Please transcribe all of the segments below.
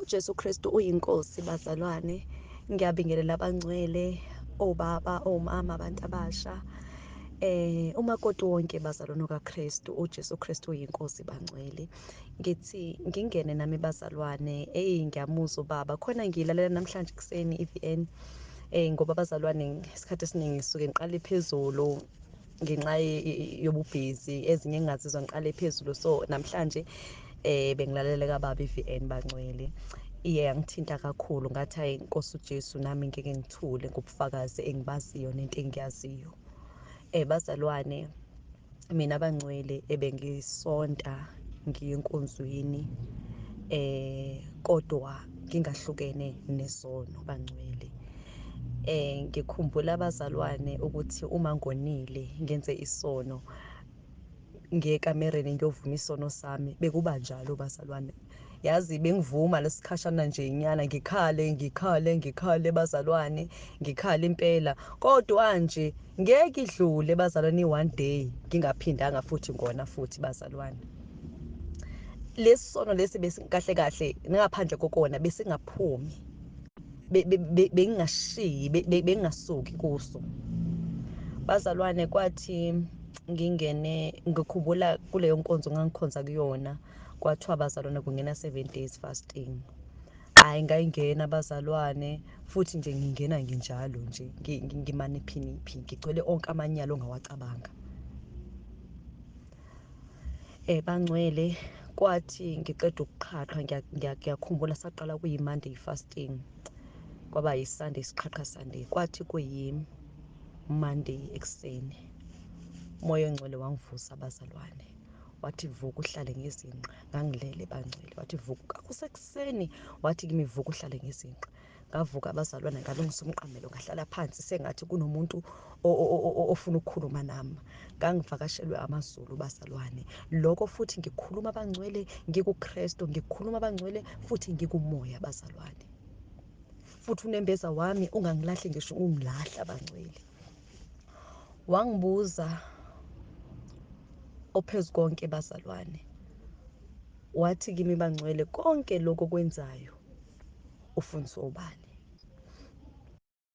uJesu Kristu uyinkosi bazalwane. Ngiyabingelela abangcwele, obaba, omama, abantu abasha. Umakoti wonke bazalwane kaKristu, uJesu Kristu uyinkosi bangcwele. Ngithi ngingene nami bazalwane, ngiyamuzwa ubaba. Khona ngilalela namhlanje kuseni iVN. Ngoba bazalwane isikhathi esiningi ngisuke ngiqale phezulu ngenxa yobubhizi, ezinye engingazizwa ngiqale phezulu. So namhlanje bengilalele kababa iVN bangcwele. Yangithinta kakhulu, ngathi hayi Nkosi uJesu nami ngeke ngithule ngobufakazi engibaziyo nento engiyaziyo. Bazalwane, mina bangcwele ebengisonta ngiyinkonzweni, kodwa ngingahlukene nesono bangcwele. Ngikhumbula abazalwane ukuthi uma ngonile ngenze isono ngekamereni ngiyovuma isono sami, bekuba njalo bazalwane. Yazi bengivuma lesikhashana nje inyana, ngikhale bazalwane, ngikhale impela, kodwa nje ngeke idlule bazalwane one day ngingaphindanga futhi ngona futhi bazalwane. Lesi sono lesi besikahle kahle ngaphandle kokona besingaphumi, bengingashiyi, bengingasuki kuso bazalwane. Kwathi ngikhumbula kuleyo nkonzo ngangikhonza kuyona, kwathiwa bazalwane kungena 7 days fasting. Hayi ngayingena bazalwane, futhi nje ngingena nginjalo nje ngimaniphi ngigcwele onke amanyalo ongawacabanga. Bangcwele, kwathi ngiqeda ukuqhaqha, ngiyakhumbula saqala kuyi-Monday fasting, kwaba yi-Sunday siqhaqha Sunday, kwathi kuyi-Monday ekuseni umoya ongcwele wangivusa bazalwane, wathi vuka uhlale ngezinqa. Ngangilele bangcwele, wathi vuka kusekuseni, wathi kimi vuka uhlale ngezinqa. Ngavuka abazalwane, ngalungisa umqamelo, ngahlala phansi sengathi kunomuntu ofuna ukukhuluma nami. Ngangivakashelwe amazulu bazalwane. Lokho futhi ngikhuluma bangcwele ngikuKristu, ngikhuluma bangcwele futhi ngikumoya bazalwane. Futhi unembeza wami ungangilahli ngisho ungilahla bangcwele. Wangibuza ophezu konke bazalwane, wathi kimi bangcwele, konke lokho kwenzayo ufundiswa ubani?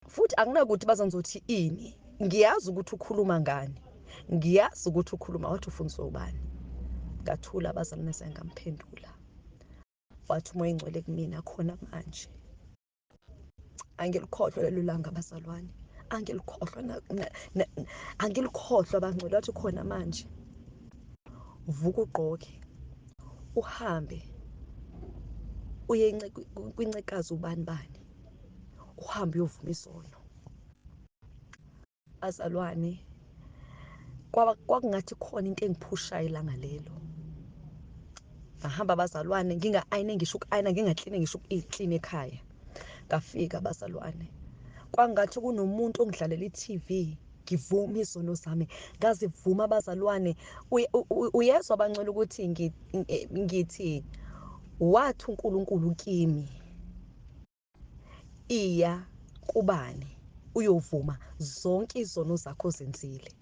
Futhi akunakuthi bazangizothi ini, ngiyazi ukuthi ukhuluma ngani, ngiyazi ukuthi ukhuluma, wathi ufundiswa ubani? Ngathula bazalwane, sengamphendula. Wathi umoya engcwele kumina khona manje. Angilikhohlwa lelo langa bazalwane, angilikhohlwa angilikhohlwa bangcwele. Wathi khona manje vuka ugqoke uhambe uye kwincekazi ubani, uhambe uyovuma isono. Bazalwane, kwakungathi khona into engiphushayo ilanga lelo. Ngahamba bazalwane, nginga-ayine ngisho uku-ayina, ngingakline ngisho ikline ekhaya. Ngafika bazalwane, kwangathi kunomuntu ongidlalela i-TV, ngivuma izono zami, ngazivuma bazalwane. Uyezwa bangcwele ukuthi ngithi wathi uNkulunkulu kimi, iya kubani uyovuma zonke izono zakho zenzile.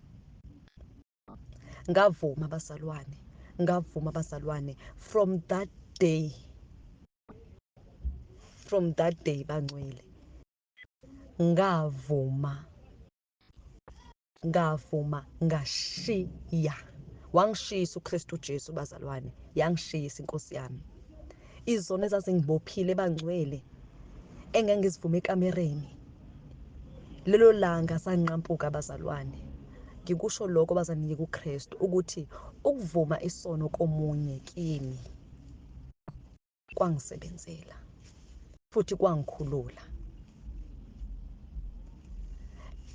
Ngavuma bazalwane, ngavuma bazalwane. From that day bangcwele, ngavuma, ngashiya. Wangishisa uKristu Jesu bazalwane, yangishisa inkosi yami. Izono ezazingibophile bangcwele, engangizivuma ekamereni, lelo langa sanqampuka bazalwane. Ngikusho lokho bazalwane ngikuKristu ukuthi ukuvuma isono komunye kimi kwangisebenzela futhi kwangikhulula.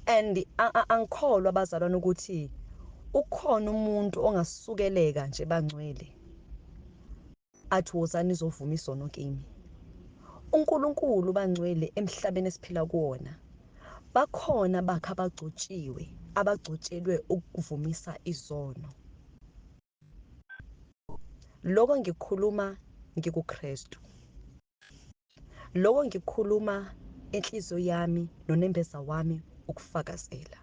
And angikholwa bazalwane ukuthi ukhona umuntu ongasukeleka nje bangcwele athi wozani izovuma isono kimi. uNkulunkulu bangcwele emhlabeni esiphila kuwona, bakhona bakhe abagcotshiwe, abagcotshelwe ukuvumisa izono. Lokho ngikhuluma ngikuKristu, lokho ngikhuluma enhliziyo yami nonembeza wami ukufakazela.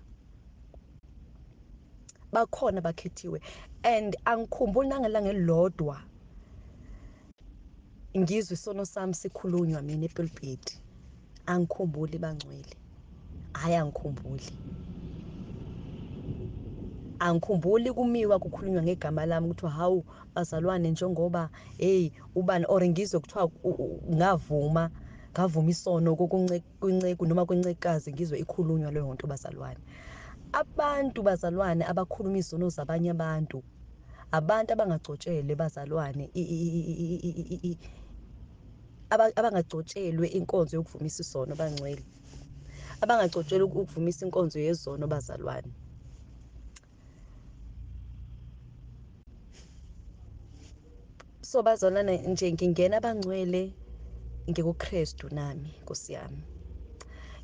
Bakhona bakhethiwe, and angikhumbuli nangelanga elilodwa ngizwe isono sami sikhulunywa mina epulpit, angikhumbuli bangcwele, hayi angikhumbuli kumiwa kukhulunywa ngegama lami kuthiwa hawu bazalwane njengoba ubani or ngizwe kuthiwa ngavuma isono kunceku noma kwincekazi ngizwe ikhulunywa leyo nto bazalwane. Abantu bazalwane abakhuluma izono zabanye abantu abangagcotshele bazalwane abangagcotshelwe inkonzo yokuvumisa isono bangcwele, abangagcotshelwe ukuvumisa inkonzo yezono bazalwane. So bazalwane nje ngingena abangcwele ngikuKristu nami Nkosi yami.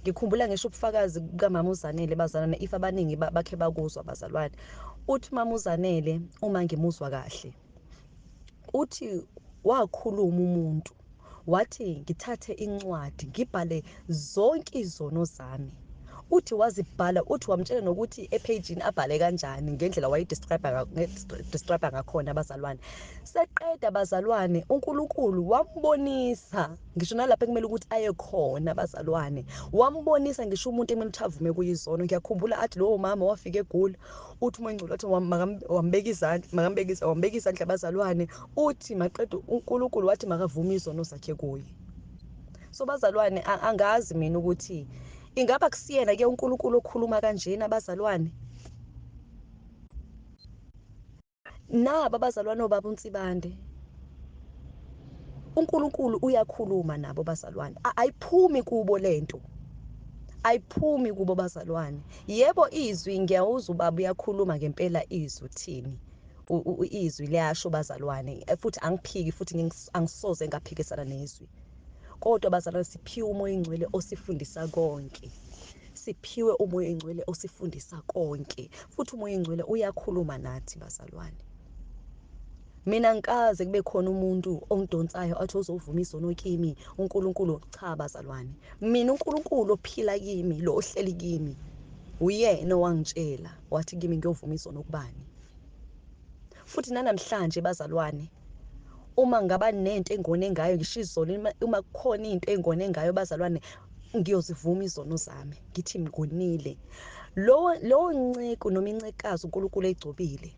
Ngikhumbula ngisho ubufakazi bukaMama uZanele bazalwane, if abaningi bakhe bakuzwa bazalwane. Uthi Mama uZanele uma ngimuzwa kahle, uthi wakhuluma umuntu wathi ngithathe incwadi ngibhale zonke izono zami. Uthi wazibhala, uthi wamtshela nokuthi ephejini abhale kanjani ngendlela describe ngakhona abazalwane. Seqeda abazalwane uNkulunkulu wambonisa ngisho nalapho ekumele ukuthi aye khona abazalwane, wambonisa ngisho umuntu emele ukuthi avume kuyizono. Ngiyakhumbula athi lowo mama wafika egula, uthi uMangcwele wathi wambeka izandla abazalwane, uthi maqeda uNkulunkulu wathi makavume izono zakhe kuye. So bazalwane angazi mina ukuthi ingaba kusiyena ke uNkulunkulu okhuluma kanjena abazalwane. Naba abazalwane obaba uNsibande, uNkulunkulu uyakhuluma nabo bazalwane, ayiphumi kubo lento, ayiphumi kubo bazalwane. Yebo izwi ngiyawuzwa ubaba uyakhuluma ngempela, izwi uthini izwi liyasho bazalwane, futhi angiphiki futhi angisoze ngaphikisana nezwi. Kodwa bazalwane siphiwe umoya oyingcwele osifundisa konke, siphiwe umoya oyingcwele osifundisa konke, futhi umoya oyingcwele uyakhuluma nathi bazalwane. Mina ngikaze kube khona umuntu ongidonsayo athi uzovuma izono kimi uNkulunkulu, cha bazalwane. Mina uNkulunkulu ophila kimi, lo ohleli kimi, uyena owangitshela wathi kimi ngiyovuma izono kubani. Futhi namhlanje bazalwane, uma ngaba nento engone ngayo ngisho izono, uma kukhona into engone ngayo bazalwane, ngiyozivuma izono zami ngithi ngigonile. Lo nceko noma incekazi uNkulunkulu egcobile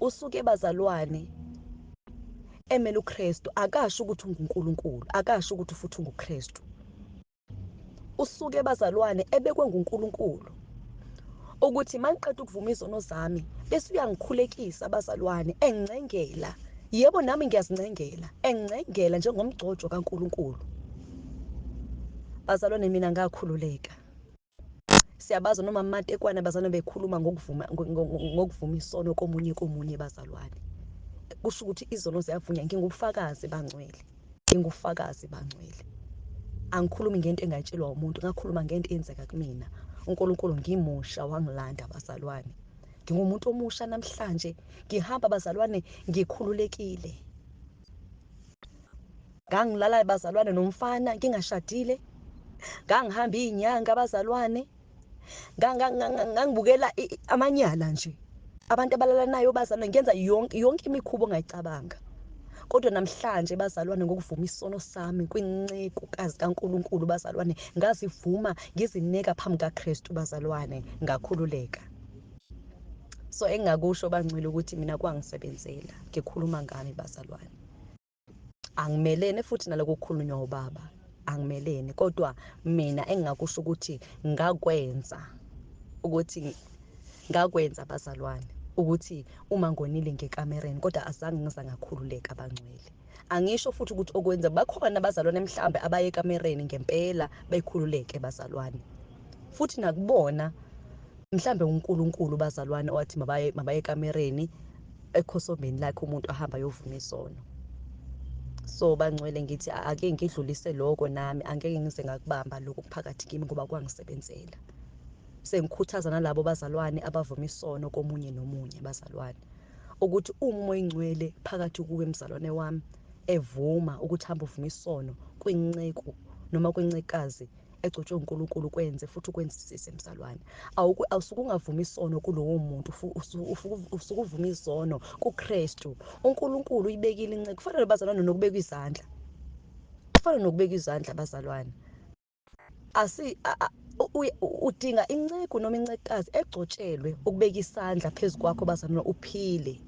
usuke bazalwane emele uKristu, akasho ukuthi unguNkulunkulu, akasho ukuthi futhi unguKristu. Usuke bazalwane ebekwe nguNkulunkulu ukuthi maqeda ukuvuma izono zami bese uyangikhulekisa bazalwane, engicengela. Yebo nami ngiyazincengela, engicengela njengomgcojo kaNkulunkulu. Bazalwane mina ngakhululeka. Siyabaza noma amatekwane bazalwane bekhuluma ngokuvuma isono komunye bazalwane. Kusho ukuthi izono ziyavunywa. Ngingufakazi bangcwele, ngingufakazi bangcwele. Angikhulumi ngento engayitshelwa umuntu, ngakhuluma ngento eyenzeka kumina. uNkulunkulu ngimusha wangilanda bazalwane. Ngingumuntu omusha namhlanje, ngihamba bazalwane ngikhululekile. Ngangilala bazalwane nomfana ngingashadile, ngangihamba izinyanga bazalwane, ngangibukela amanyala nje abantu abalala nayo bazalwane, ngenza yonke imikhubo ongayicabanga. Kodwa namhlanje bazalwane ngokuvuma isono sami kwincekukazi kaNkulunkulu bazalwane, ngazivuma ngizinika phambi kaKristu bazalwane, ngakhululeka. So engingakusho bangcwele ukuthi mina kwangisebenzela, ngikhuluma ngami bazalwane. Angimelene futhi naloko kukhulunywa ubaba, angimelene, kodwa mina engingakusho ukuthi ngakwenza bazalwane, ukuthi uma ngonile ngekamereni kodwa azange ngize ngakhululeka bangcwele. Angisho futhi ukuthi okwenza bakhona abazalwane mhlambe abaye ekamereni ngempela bekhululeke bazalwane, futhi nakubona mhlambe uNkulunkulu bazalwane owathi mabaye ekamereni ekhosombeni lakhe umuntu ahamba yovuma isono. So bangcwele ngithi ake ngidlulise lokho, nami angeke ngize ngakubamba lokho phakathi kimi ngoba kwangisebenzela. Sengikhuthaza nalabo bazalwane abavuma isono komunye nomunye bazalwane, ukuthi uma umoya oyingcwele phakathi kuwe mzalwane wami evuma ukuthi hamba uvuma isono kwinceku noma kwincekazi egcotshwe uNkulunkulu kwenze futhi ukwenzisise mzalwane. Awusuke ungavumi isono kulowo muntu, usuke uvuma isono kuKristu. uNkulunkulu uyibekile inceke. Kufanele bazalwane nokubeka izandla, kufanele nokubeka izandla bazalwane. Udinga inceko noma incekukazi egcotshelwe ukubeka isandla phezu kwakho bazalwane uphile.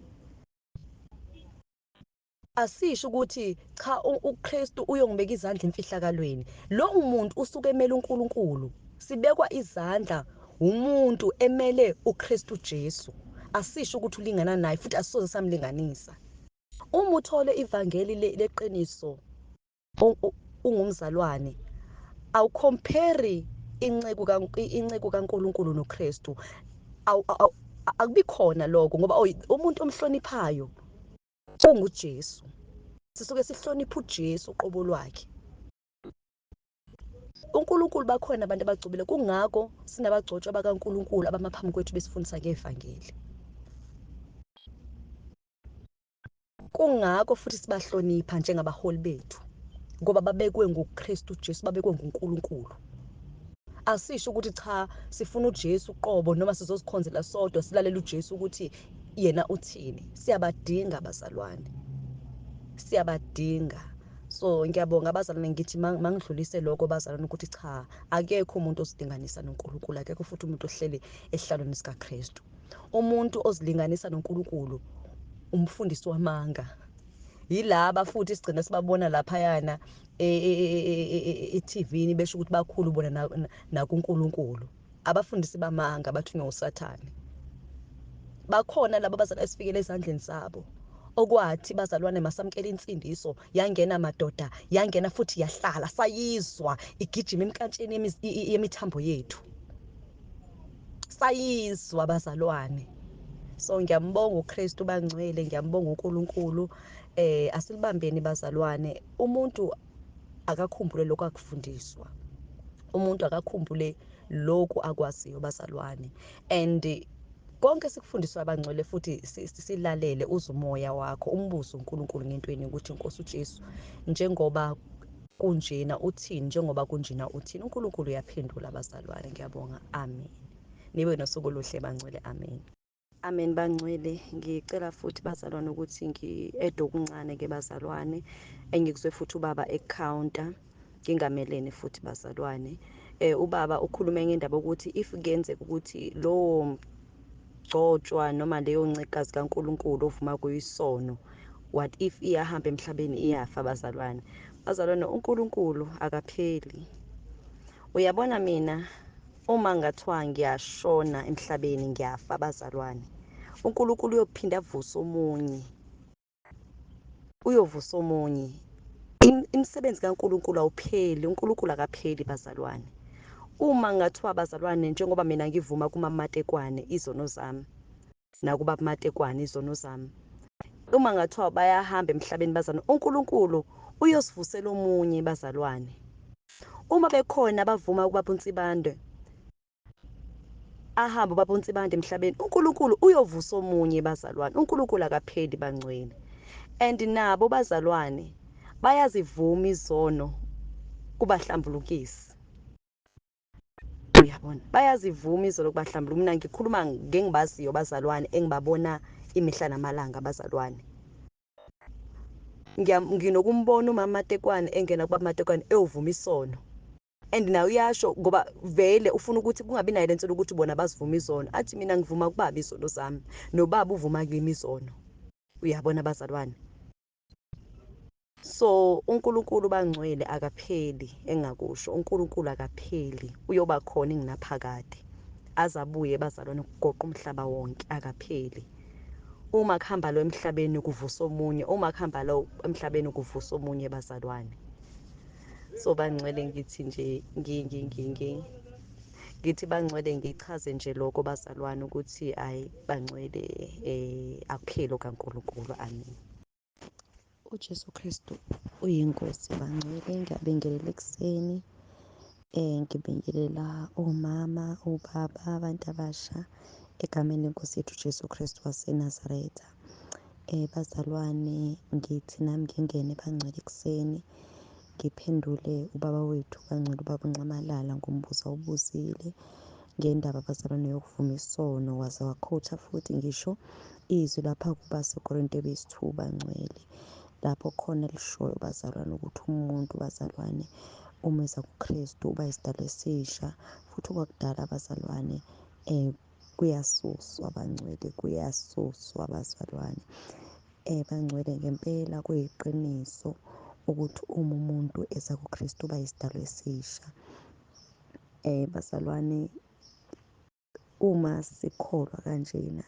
Asisho ukuthi cha uKristu uyongibeka izandla emfihlakalweni. Lowo muntu usuke emele uNkulunkulu. Sibekwa izandla umuntu emele uKristu Jesu. Asisho ukuthi ulingana naye futhi asisoze samlinganisa. Uma uthole ivangeli leqiniso ungumzalwane, awucompare inceko kaNkulunkulu noKristu. Akubi khona lokho ngoba umuntu omhloniphayo unguJesu. Sisuke sihlonipha uJesu uqobo lwakhe. uNkulunkulu bakhona abantu abagcobile, kungako sinabagcotshwa bakaNkulunkulu abama phambi kwethu besifundisa ngevangeli. Kungako futhi sibahlonipha njengabaholi bethu ngoba babekwe nguKristu Jesu, babekwe nguNkulunkulu. Asisho ukuthi cha sifuna uJesu uqobo noma sizozikhonzela sodwa silalela uJesu ukuthi yena uthini. Siyabadinga abazalwane, siyabadinga. So ngiyabonga abazalwane, ngithi mangidlulise lokho bazalwane ukuthi cha akekho umuntu osidinganisa noNkulunkulu, akekho futhi umuntu ohleli esihlalweni sikaKristu. Umuntu ozilinganisa noNkulunkulu umfundisi wamanga. Yilaba futhi sigcina sibabona laphayana eTVini besho ukuthi bakhulu bona nakuNkulunkulu. Abafundisi bamanga bathunywa uSathane. Bakhona laba bazalwane esifikele ezandleni zabo okwathi bazalwane masamkela insindiso, yangena madoda, yangena futhi yahlala, sayizwa igijima emkantsheni yemithambo yethu, sayizwa bazalwane. So ngiyambonga uKristu bangcwele, ngiyambonga uNkulunkulu. Asilibambeni bazalwane. Umuntu akakhumbule lokho akufundiswa, umuntu akakhumbule lokhu akwaziyo bazalwane. And konke sikufundiswa abangcwele futhi silalele uze umoya wakho umbuzo uNkulunkulu ngentweni ukuthi Nkosi uJesu, njengoba kunjena uthini, njengoba kunjena uthini. uNkulunkulu uyaphendula bazalwane. Ngiyabonga. Amen. Nibe nosuku oluhle bangcwele. Amen. Amen bangcwele. Ngicela futhi bazalwane ukuthi ngi-add okuncane ke bazalwane, engikuzwe futhi ubaba ecounter ngingamelene futhi bazalwane. Ubaba ukhulume ngendaba ukuthi if kuyenzeka ukuthi lo gcotshwa noma leyo ncekazi kaNkulunkulu ovuma kuyisono, what if iyahamba emhlabeni iyafa bazalwane. Bazalwane, uNkulunkulu akapheli. Uyabona mina uma ngathiwa ngiyashona emhlabeni ngiyafa bazalwane, uNkulunkulu uyophinda avusa omunye, uyovusa omunye. Imisebenzi kaNkulunkulu awupheli, uNkulunkulu akapheli bazalwane. Uma ngathiwa bazalwane, njengoba mina ngivuma kumamatekwane izono zami nakuba matekwane izono zami, uma ngathiwa bayahamba emhlabeni bazalwane, uNkulunkulu uyosivusela omunye bazalwane. Uma bekhona abavuma ukubaba uNsibande ahamba ubaba uNsibande emhlabeni, uNkulunkulu uyovusa omunye bazalwane. uNkulunkulu akapheli bangcwele. And nabo bazalwane bayazivuma izono kubahlambulukisi. Uyabona, bayazivuma izono kubahlambulukisi. Mina ngikhuluma ngengibaziyo bazalwane, engibabona imihla namalanga bazalwane. Nginokumbona umama Matekwane engena kubaba Matekwane eyovuma isono. And nawe uyasho ngoba vele ufuna ukuthi kungabi nayo lento ukuthi bona bazivuma izono. Athi mina ngivuma kubaba izono zami, nobaba uvuma kimi izono. Uyabona bazalwane. So uNkulunkulu bangcwele akapheli, engakusho uNkulunkulu akapheli. Uyoba khona inginaphakade, azabuye bazalwane ukugoqa umhlaba wonke, akapheli. Uma kuhamba lo emhlabeni kuvusa omunye, uma kuhamba lo emhlabeni kuvusa omunye bazalwane. So bangcwele ngithi nje ngithi bangcwele ngichaze nje lokho bazalwane ukuthi ayi bangcwele akupheli kaNkulunkulu. Amen. uJesu Kristu uyinkosi bangcwele. Ngiyabingelela ekuseni, ngibingelela omama, obaba, abantu abasha egameni lenkosi yethu Jesu Kristu waseNazaretha. Bazalwane, ngithi nami ngingene bangcwele ekuseni ngiphendule ubaba wethu kaNcwele, ubaba uNcamalala, ngombuzo awubuzile ngendaba bazalwane yokuvuma isono, waze wakhotha futhi ngisho izwi lapha kubasekorinte besithuba Ngcwele, lapho khona lishoyo bazalwane ukuthi umuntu bazalwane uma eza kuKristu uba isidalwa esisha, futhi okwakudala bazalwane kuyasuswa Bangcwele, kuyasuswa bazalwane. Bangcwele, ngempela kuyiqiniso ukuthi uma umuntu eza kuKristu uba isidalwa esisha. Bazalwane, uma sikholwa kanjena,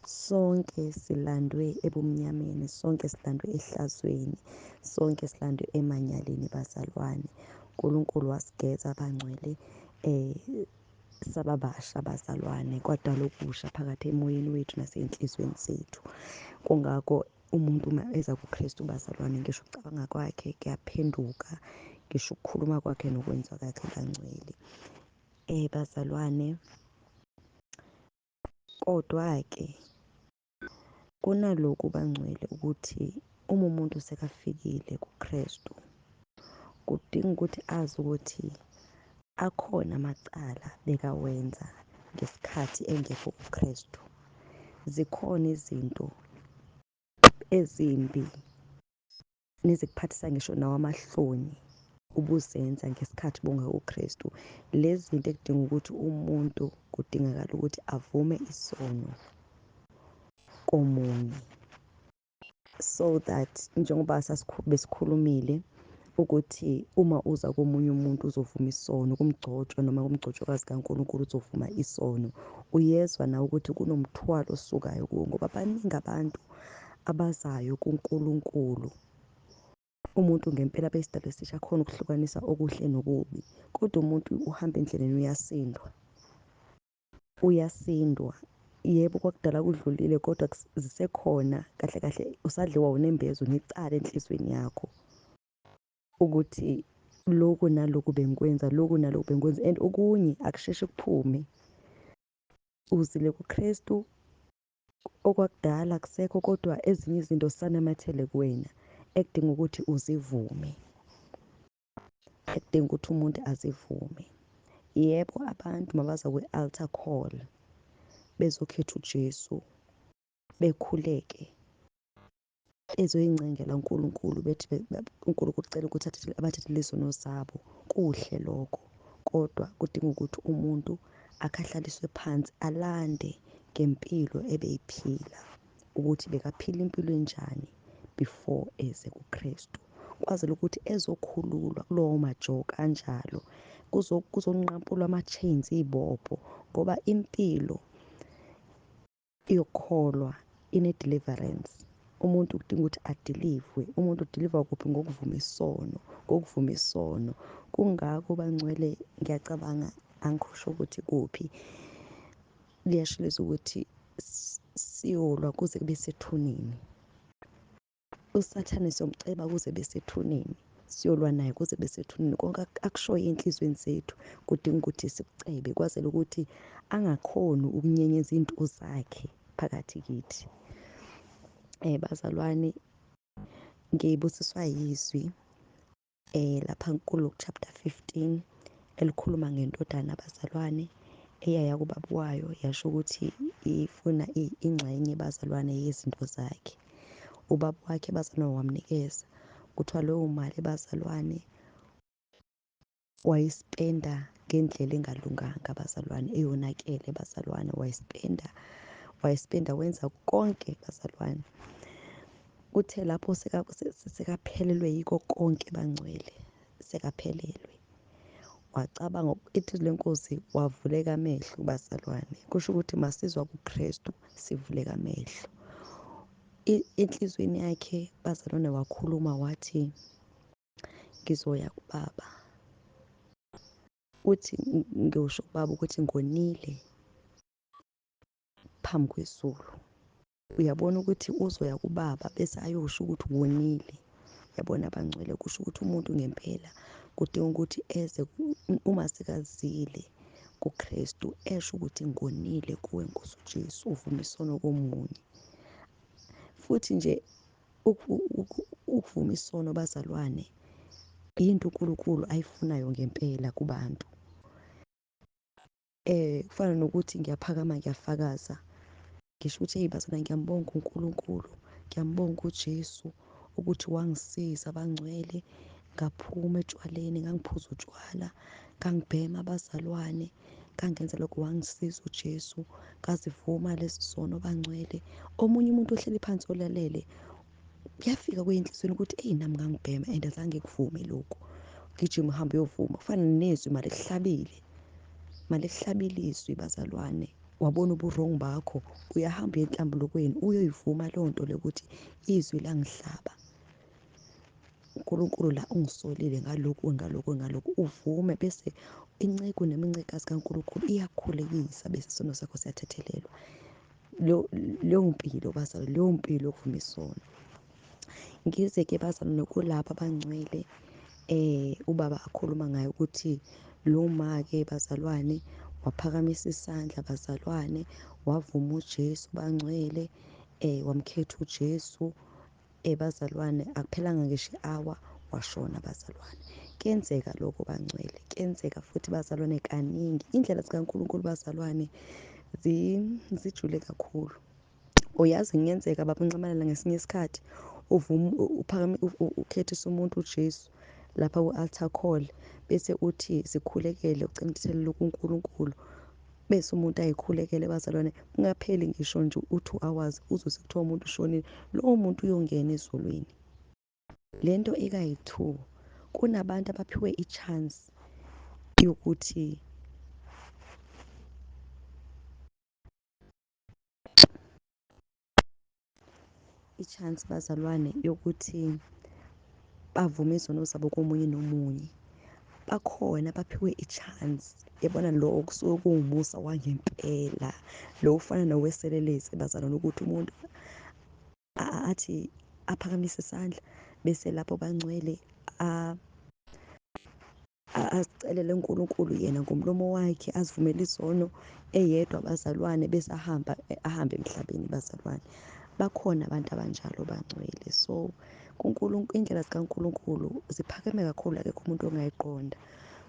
sonke silandwe ebumnyameni, sonke silandwe ehlazweni, sonke silandwe emanyaleni bazalwane. uNkulunkulu wasigeza Bangcwele, sababasha bazalwane, kwadala okusha phakathi emoyeni wethu nasey'nhlizweni zethu. Kungako umuntu uma eza kuKristu bazalwane, ngisho ukucabanga kwakhe kuyaphenduka, ngisho ukukhuluma kwakhe nokwenza kwakhe Bangcwele. Bazalwane, kodwa-ke kunaloku Bangcwele ukuthi uma umuntu sekafikile kuKristu, kudinga ukuthi azi ukuthi akhona amacala bekawenza ngesikhathi engekho kuKristu. Zikhona izinto ezimbi nezikuphathisa ngisho nawo amahloni ubuzenza ngesikhathi bungekho kuKristu. Lezi zinto ekudinga ukuthi umuntu kudingakala ukuthi avume isono komunye, so that njengoba besikhulumile ukuthi uma uza komunye umuntu uzovuma isono, kumgcotshwa noma kumgcotshwakazi kaNkulunkulu uzovuma isono, uyezwa nawe ukuthi kunomthwalo osukayo kuwo, ngoba baningi abantu abazayo kuNkulunkulu. Umuntu ngempela beyisidalwa esisha akhona ukuhlukanisa okuhle nokubi, kodwa umuntu uhamba endleleni uyasindwa. Yebo, kwakudala kudlulile, kodwa zisekhona kahle kahle, usadliwa unembezo necala enhlizweni yakho ukuthi loku naloku bengikwenza, loku naloku bengikwenza, and okunye akusheshe kuphume. Uzile kuKristu, okwakudala akusekho, kodwa ezinye izinto zisanamathele kuwena ekudinga ukuthi uzivume, ekudinga ukuthi umuntu azivume. Yebo, abantu mabaza kwi-altar call bezokhetha uJesu, bekhuleke, ezoyincengela uNkulunkulu, bethi uNkulunkulu ucela ukuthi abathathele izono zabo, kuhle lokho, kodwa kudinga ukuthi umuntu akhahlaliswe phansi, alande ngempilo ebeyiphila, ukuthi bekaphila impilo enjani before eze kuKristu, kwazela ukuthi ezokhululwa kulowo majoka kanjalo, kuzonqampulwa ama-chains, iy'bopho, ngoba impilo yokukholwa ine-deliverance. Umuntu kudinga ukuthi adilivwe. Umuntu udilivwa kuphi? Ngokuvuma isono, ngokuvuma isono. Kungako Bangcwele, ngiyacabanga, angikhosho ukuthi kuphi, liyashiloza ukuthi siyolwa kuze kube sethuneni. USathane siyomceba kuze besethuneni, siyolwa naye kuze besethuneni. Konke akushoyo ey'nhlizweni zethu kudinga ukuthi sikucebe, kwazela ukuthi angakhoni ukunyenyeza into zakhe phakathi kithi. Bazalwane, ngibusiswa yizwi lapha kuLuke chapter 15 elikhuluma ngendodana bazalwane eyaya kubaba wayo, yasho ukuthi ifuna ingxenye bazalwane yezinto zakhe. Ubaba wakhe bazalwane wamnikeza, kuthiwa leyo mali bazalwane wayispenda ngendlela engalunganga bazalwane, eyonakele bazalwane, wayispenda wenza konke bazalwane. Uthe lapho sekaphelelwe yiko konke Bangcwele, sekaphelelwe, wacabanga ithi lenkosi, wavuleka amehlo bazalwane. Kusho ukuthi masizwa kuKristu sivuleka amehlo. Enhlizweni yakhe bazalwane wakhuluma wathi, ngizoya kubaba. Uthi ngiyosho kubaba ukuthi ngonile phambi kwezulu. Uyabona ukuthi uzoya kubaba bese ayosho ukuthi wonile. Yabona Bangcwele, kusho ukuthi umuntu ngempela kudinga ukuthi eze uma sekazile kuKristu, esho ukuthi ngonile kuwe Nkosi uJesu, uvuma isono komunye. Futhi nje ukuvuma isono bazalwane yinto uNkulunkulu ayifunayo ngempela kubantu. Kufana nokuthi ngiyaphakama ngiyafakaza, ngisho ukuthi eyi bazalwane, ngiyambonga uNkulunkulu, ngiyambonga uJesu ukuthi wangisiza abangcwele, ngaphuma etshwaleni, ngangiphuza utshwala, ngangibhema abazalwane, ngangenza lokho, wangisiza uJesu, ngazivuma lezi zono bangcwele. Omunye umuntu ohleli phansi olalele, kuyafika kuyinhliziyweni ukuthi eyi nami ngangibhema and azange kuvume lokhu, gijima uhambe uyovuma. Kufana nezwi malikuhlabile izwi bazalwane, wabona uburongo bakho, uyahamba uye enhlambulukweni uyoyivuma leyo nto le ukuthi izwi langihlaba, uNkulunkulu la ungisolile ngalokhu uvume, bese inceko nemincekazi kaNkulunkulu iyakukhulekisa, bese isono sakho siyathethelelwa. Leyo mpilo bazalwane, leyo mpilo yokuvuma isono. Ngize-ke bazalwane kulaba abangcwele, ubaba akhuluma ngayo ukuthi lo ma-ke bazalwane waphakamisa isandla bazalwane, wavuma uJesu bangcwele, wamkhetha uJesu, bazalwane, akuphelanga ngisho i-hour washona bazalwane. Kuyenzeka lokho bangcwele, kuyenzeka futhi bazalwane kaningi. Indlela zikaNkulunkulu bazalwane zijule kakhulu. Uyazi kungenzeka baba uNcamalela ngesinye isikhathi ukhethisa umuntu uJesu lapha ku-altar call, bese uthi sikhulekele ucela umthelela kuNkulunkulu, bese umuntu ayikhulekele bazalwane, kungapheli ngisho nje u-2 hours uzwe sekuthiwa umuntu ushonile, lowo muntu uyongena ezulwini. Le nto ikayi-2, kunabantu abaphiwe i-chance yokuthi bazalwane yokuthi bavume izono zabo komunye nomunye. Bakhona abaphiwe i-chance, yabona lo kusuke kuwumusa wangempela, lo ufana noweselelesi bazalwane, ukuthi umuntu athi aphakamise isandla bese lapho bangcwele azicelele uNkulunkulu yena ngomlomo wakhe, azivumele izono eyedwa bazalwane, bese ahambe emhlabeni bazalwane. Bakhona abantu abanjalo bangcwele. So indlela zikaNkulunkulu ziphakeme kakhulu, akekho umuntu ongayiqonda,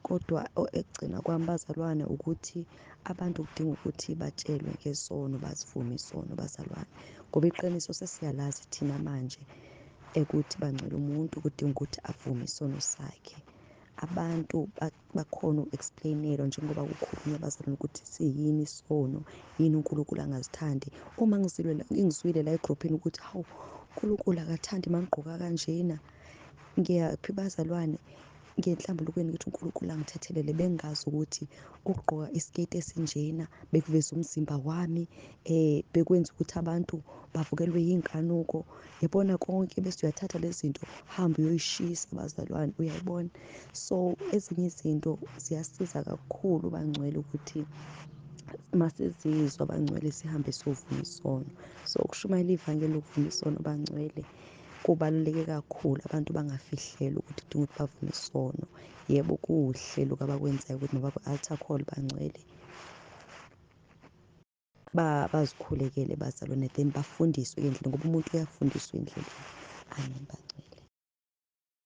kodwa ekugcina kwami bazalwane ukuthi abantu kudinga ukuthi batshelwe ngesono, bazivume isono bazalwane, ngoba iqiniso sesiyalazi thina manje ukuthi bangcwele umuntu kudinga ukuthi avume isono sakhe. Abantu bakhona uku-explain-elwa njengoba kukhulunywa bazalwane ukuthi siyini isono, yini uNkulunkulu angazithandi. Uma ngizwile la egruphini ukuthi hawu, uNkulunkulu akathandi mangigqoka kanjena, ngiyaphi bazalwane, ngiyenhlambulukweni ngithi uNkulunkulu angithethelele, bengazi ukuthi ukugqoka isiketi esinjena bekuveza umzimba wami, bekwenza ukuthi abantu bavukelwe yinkanuko, yabona konke, bese uyathatha lezi zinto hambe uyoyishisa bazalwane, uyayibona. So ezinye izinto ziyasiza kakhulu bangcwele ukuthi masizizwa bangcwele sihambe siyovuma isono. So ukushumayela ivangeli lokuvuma isono bangcwele kubaluleke kakhulu, abantu bangafihleli ukuthi kudinga ukuthi bavume isono. Yebo, kuhle lokhu abakwenzayo ukuthi noma ku-altar call bangcwele bazikhulekele bazalwane, then bafundiswe endlini, ngoba umuntu uyafundiswa endleleni. Amen bangcwele.